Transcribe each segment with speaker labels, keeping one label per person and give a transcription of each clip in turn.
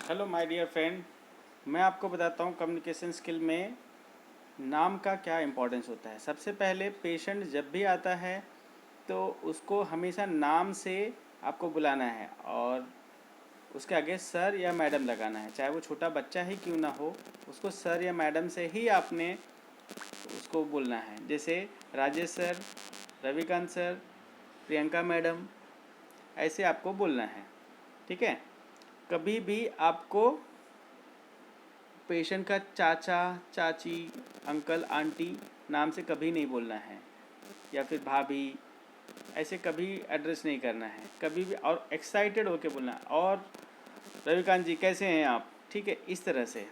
Speaker 1: Hello my dear friend. मैं आपको बताता हूँ कम्युनिकेशन स्किल में नाम का क्या इम्पोर्टेंस होता है। सबसे पहले पेशेंट जब भी आता है तो उसको हमेशा नाम से आपको बुलाना है और उसके आगे सर या मैडम लगाना है, चाहे वो छोटा बच्चा ही क्यों ना हो, उसको सर या मैडम से ही आपने उसको बोलना है। जैसे Rajesh sir, Ravikant sir, Priyanka madam, ऐसे आपको बोलना है। ठीक है। कभी भी आपको पेशेंट का चाचा, चाची, अंकल, आंटी नाम से कभी नहीं बोलना है, या फिर भाभी, ऐसे कभी एड्रेस नहीं करना है कभी भी। और एक्साइटेड होके बोलना है, और रविकांत जी कैसे हैं आप, ठीक है, इस तरह से।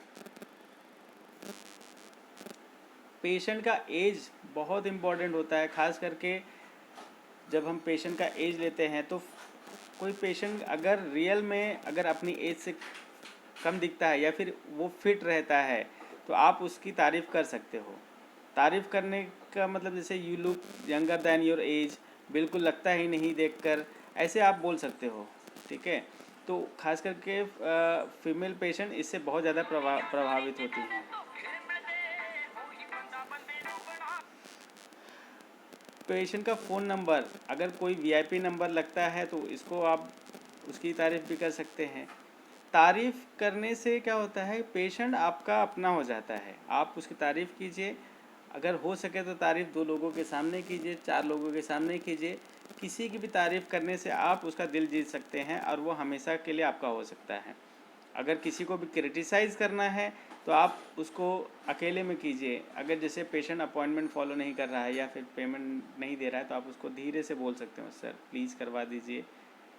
Speaker 1: पेशेंट का एज बहुत इम्पोर्टेंट होता है, खास करके जब हम पेशेंट का एज लेते हैं तो कोई पेशेंट अगर रियल में अगर अपनी एज से कम दिखता है या फिर वो फिट रहता है तो आप उसकी तारीफ़ कर सकते हो। तारीफ़ करने का मतलब जैसे you look younger then your age, बिल्कुल लगता ही नहीं देखकर, ऐसे आप बोल सकते हो। ठीक है। तो खास करके फीमेल पेशेंट इससे बहुत ज़्यादा प्रभावित होती हैं। पेशेंट का फ़ोन नंबर, अगर कोई वीआईपी नंबर लगता है तो इसको आप उसकी तारीफ़ भी कर सकते हैं। तारीफ़ करने से क्या होता है, पेशेंट आपका अपना हो जाता है। आप उसकी तारीफ़ कीजिए, अगर हो सके तो तारीफ़ 2 लोगों के सामने कीजिए, 4 लोगों के सामने कीजिए। किसी की भी तारीफ़ करने से आप उसका दिल जीत सकते हैं और वो हमेशा के लिए आपका हो सकता है। अगर किसी को भी क्रिटिसाइज़ करना है तो आप उसको अकेले में कीजिए। अगर जैसे पेशेंट अपॉइंटमेंट फॉलो नहीं कर रहा है या फिर पेमेंट नहीं दे रहा है तो आप उसको धीरे से बोल सकते हो, सर प्लीज़ करवा दीजिए,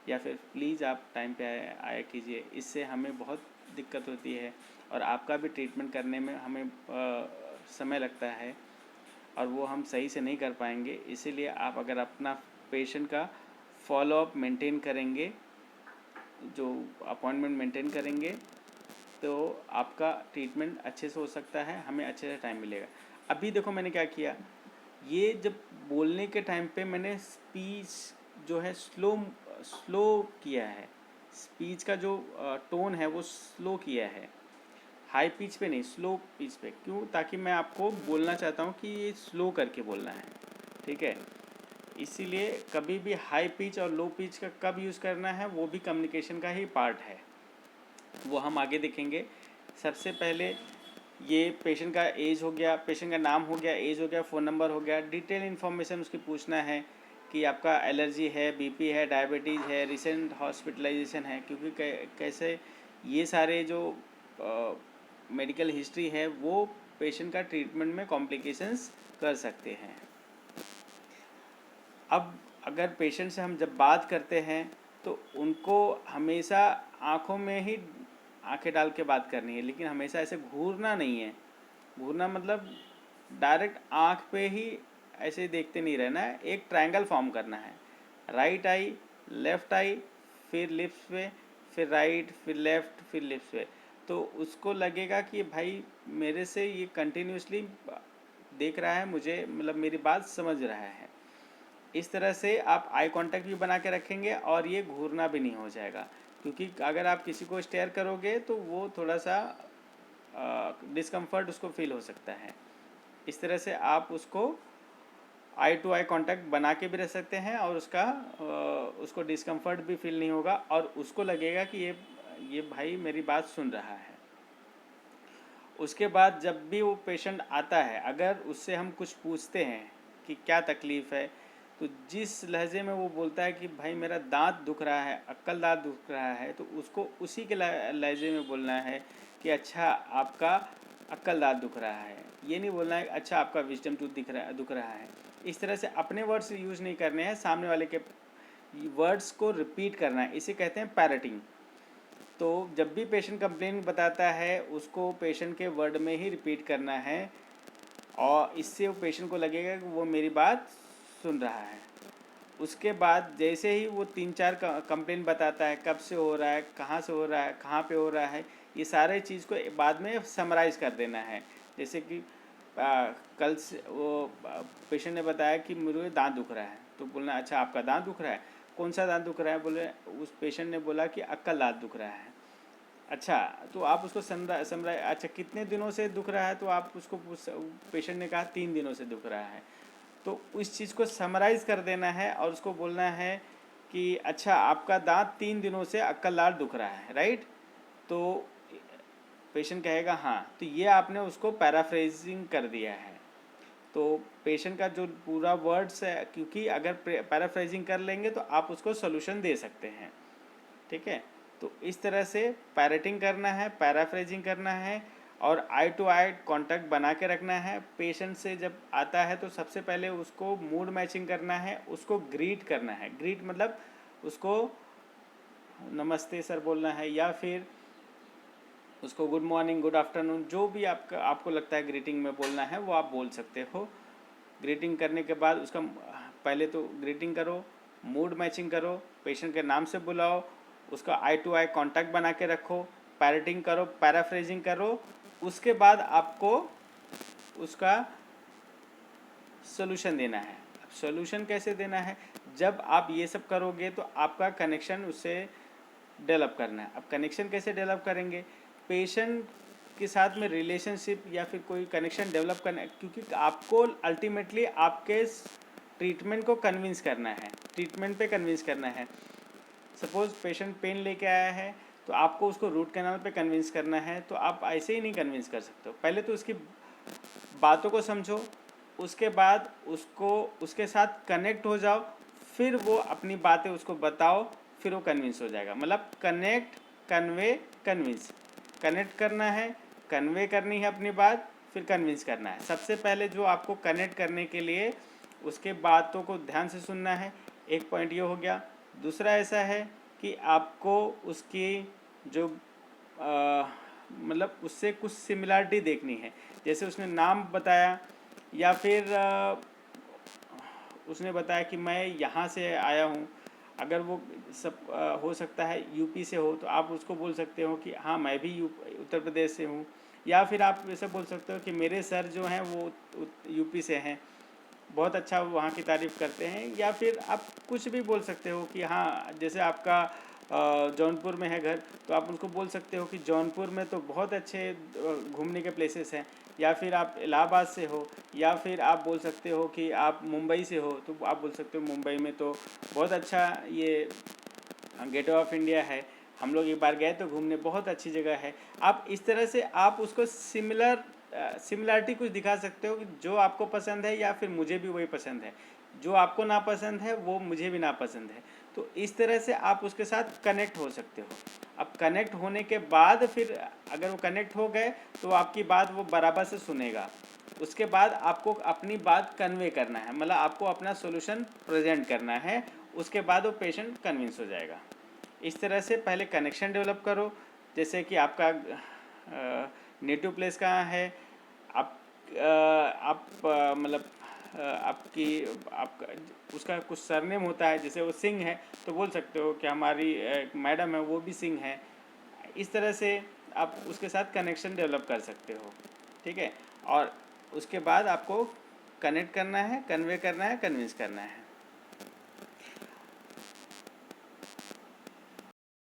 Speaker 1: या फिर प्लीज़ आप टाइम पे आया कीजिए। इससे हमें बहुत दिक्कत होती है और आपका भी ट्रीटमेंट करने में हमें समय लगता है और वो हम सही से नहीं कर पाएंगे। इसीलिए आप अगर अपना पेशेंट का फॉलोअप मेंटेन करेंगे, जो अपॉइंटमेंट मेंटेन करेंगे, तो आपका ट्रीटमेंट अच्छे से हो सकता है, हमें अच्छे से टाइम मिलेगा। अभी देखो मैंने क्या किया, ये जब बोलने के टाइम पे मैंने स्पीच जो है स्लो स्लो किया है। स्पीच का जो टोन है वो स्लो किया है, हाई पिच पे नहीं, स्लो पिच पे। क्यों? ताकि मैं आपको बोलना चाहता हूँ कि ये स्लो करके बोलना है। ठीक है। इसीलिए कभी भी हाई पिच और लो पिच का कब यूज़ करना है वो भी कम्युनिकेशन का ही पार्ट है, वो हम आगे देखेंगे। सबसे पहले ये पेशेंट का एज हो गया, पेशेंट का नाम हो गया, एज हो गया, फ़ोन नंबर हो गया। डिटेल इन्फॉर्मेशन उसकी पूछना है कि आपका एलर्जी है, बीपी है, डायबिटीज़ है, रिसेंट हॉस्पिटलाइजेशन है, क्योंकि कैसे ये सारे जो मेडिकल हिस्ट्री है वो पेशेंट का ट्रीटमेंट में कॉम्प्लिकेशंस कर सकते हैं। अब अगर पेशेंट से हम जब बात करते हैं तो उनको हमेशा आँखों में ही आंखें डाल के बात करनी है, लेकिन हमेशा ऐसे घूरना नहीं है। घूरना मतलब डायरेक्ट आँख पे ही ऐसे देखते नहीं रहना है, एक ट्रायंगल फॉर्म करना है। राइट आई, लेफ्ट आई, फिर लिप्स पे, फिर राइट, फिर लेफ्ट, फिर लिप्स पे। तो उसको लगेगा कि भाई मेरे से ये कंटिन्यूसली देख रहा है, मुझे मतलब मेरी बात समझ रहा है। इस तरह से आप आई कांटेक्ट भी बना के रखेंगे और ये घूरना भी नहीं हो जाएगा, क्योंकि अगर आप किसी को स्टेयर करोगे तो वो थोड़ा सा डिस्कम्फर्ट उसको फील हो सकता है। इस तरह से आप उसको आई टू आई कांटेक्ट बना के भी रख सकते हैं और उसको डिस्कम्फर्ट भी फील नहीं होगा और उसको लगेगा कि ये भाई मेरी बात सुन रहा है। उसके बाद जब भी वो पेशेंट आता है, अगर उससे हम कुछ पूछते हैं कि क्या तकलीफ़ है, तो जिस लहजे में वो बोलता है कि भाई मेरा दांत दुख रहा है, अक्कल दांत दुख रहा है, तो उसको उसी के लहजे में बोलना है कि अच्छा आपका अक्कल दांत दुख रहा है। ये नहीं बोलना है अच्छा आपका विजडम टूथ दुख रहा है। इस तरह से अपने वर्ड्स यूज़ नहीं करने हैं, सामने वाले के वर्ड्स को रिपीट करना है, इसे कहते हैं पैरटिंग। तो जब भी पेशेंट कंप्लेन बताता है उसको पेशेंट के वर्ड में ही रिपीट करना है और इससे वो पेशेंट को लगेगा कि वो मेरी बात सुन रहा है। उसके बाद जैसे ही वो 3-4 कंप्लेन बताता है, कब से हो रहा है, कहाँ से हो रहा है, कहाँ पे हो रहा है, ये सारे चीज़ को बाद में समराइज़ कर देना है। जैसे कि कल से वो पेशेंट ने बताया कि मुझे दांत दुख रहा है, तो बोलना अच्छा आपका दांत दुख रहा है, कौन सा दांत दुख रहा है, बोले उस पेशेंट ने बोला कि अक्कल दांत दुख रहा है। अच्छा, तो आप उसको समझा, अच्छा कितने दिनों से दुख रहा है, तो आप उसको पेशेंट ने कहा 3 दिनों से दुख रहा है, तो उस चीज़ को समराइज़ कर देना है और उसको बोलना है कि अच्छा आपका दांत 3 दिनों से अक्कल लाल दुख रहा है, राइट। तो पेशेंट कहेगा हाँ, तो ये आपने उसको पैराफ्रेजिंग कर दिया है। तो पेशेंट का जो पूरा वर्ड्स है, क्योंकि अगर पैराफ्रेजिंग कर लेंगे तो आप उसको सोल्यूशन दे सकते हैं, ठीक है। तो इस तरह से पैरेटिंग करना है, पैराफ्रेजिंग करना है और आई टू आई कांटेक्ट बना के रखना है। पेशेंट से जब आता है तो सबसे पहले उसको मूड मैचिंग करना है, उसको ग्रीट करना है। ग्रीट मतलब उसको नमस्ते सर बोलना है, या फिर उसको गुड मॉर्निंग, गुड आफ्टरनून, जो भी आपको लगता है ग्रीटिंग में बोलना है वो आप बोल सकते हो। ग्रीटिंग करने के बाद उसका पहले तो ग्रीटिंग करो, मूड मैचिंग करो, पेशेंट के नाम से बुलाओ, उसका आई टू आई कांटेक्ट बना के रखो, पैरेटिंग करो, पैराफ्रेजिंग करो। उसके बाद आपको उसका सोल्यूशन देना है। अब सोल्यूशन कैसे देना है, जब आप ये सब करोगे तो आपका कनेक्शन उससे डेवलप करना है। अब कनेक्शन कैसे डेवलप करेंगे, पेशेंट के साथ में रिलेशनशिप या फिर कोई कनेक्शन डेवलप करना है, क्योंकि आपको अल्टीमेटली आपके ट्रीटमेंट को कन्विंस करना है, ट्रीटमेंट पे कन्विंस करना है। सपोज पेशेंट पेन लेके आया है तो आपको उसको रूट कैनाल पे कन्विंस करना है, तो आप ऐसे ही नहीं कन्विंस कर सकते हो। पहले तो उसकी बातों को समझो, उसके बाद उसको उसके साथ कनेक्ट हो जाओ, फिर वो अपनी बातें उसको बताओ, फिर वो कन्विंस हो जाएगा। मतलब कनेक्ट, कन्वे, कन्विंस। कनेक्ट करना है, कन्वे करनी है अपनी बात, फिर कन्विंस करना है। सबसे पहले जो आपको कनेक्ट करने के लिए उसके बातों को ध्यान से सुनना है, एक पॉइंट ये हो गया। दूसरा ऐसा है कि आपको उसकी जो मतलब उससे कुछ सिमिलरिटी देखनी है, जैसे उसने नाम बताया या फिर उसने बताया कि मैं यहाँ से आया हूँ। अगर वो सब हो सकता है यूपी से हो, तो आप उसको बोल सकते हो कि हाँ मैं भी उत्तर प्रदेश से हूँ। या फिर आप ऐसे बोल सकते हो कि मेरे सर जो हैं वो यूपी से हैं, बहुत अच्छा वहाँ की तारीफ़ करते हैं। या फिर आप कुछ भी बोल सकते हो कि हाँ, जैसे आपका जौनपुर में है घर, तो आप उनको बोल सकते हो कि जौनपुर में तो बहुत अच्छे घूमने के प्लेसेस हैं। या फिर आप इलाहाबाद से हो, या फिर आप बोल सकते हो कि आप मुंबई से हो, तो आप बोल सकते हो मुंबई में तो बहुत अच्छा ये गेटवे ऑफ इंडिया है, हम लोग एक बार गए तो घूमने, बहुत अच्छी जगह है। आप इस तरह से आप उसको सिमिलरिटी कुछ दिखा सकते हो कि जो आपको पसंद है या फिर मुझे भी वही पसंद है, जो आपको नापसंद है वो मुझे भी नापसंद है। तो इस तरह से आप उसके साथ कनेक्ट हो सकते हो। अब कनेक्ट होने के बाद फिर अगर वो कनेक्ट हो गए तो आपकी बात वो बराबर से सुनेगा। उसके बाद आपको अपनी बात कन्वे करना है, मतलब आपको अपना सोल्यूशन प्रेजेंट करना है। उसके बाद वो पेशेंट कन्विंस हो जाएगा। इस तरह से पहले कनेक्शन डेवलप करो, जैसे कि आपका नेटिव प्लेस कहाँ है, आप मतलब आपकी आपका उसका कुछ सरनेम होता है, जैसे वो सिंह है तो बोल सकते हो कि हमारी मैडम है वो भी सिंह है। इस तरह से आप उसके साथ कनेक्शन डेवलप कर सकते हो, ठीक है। और उसके बाद आपको कनेक्ट करना है, कन्वे करना है, कन्विंस करना है।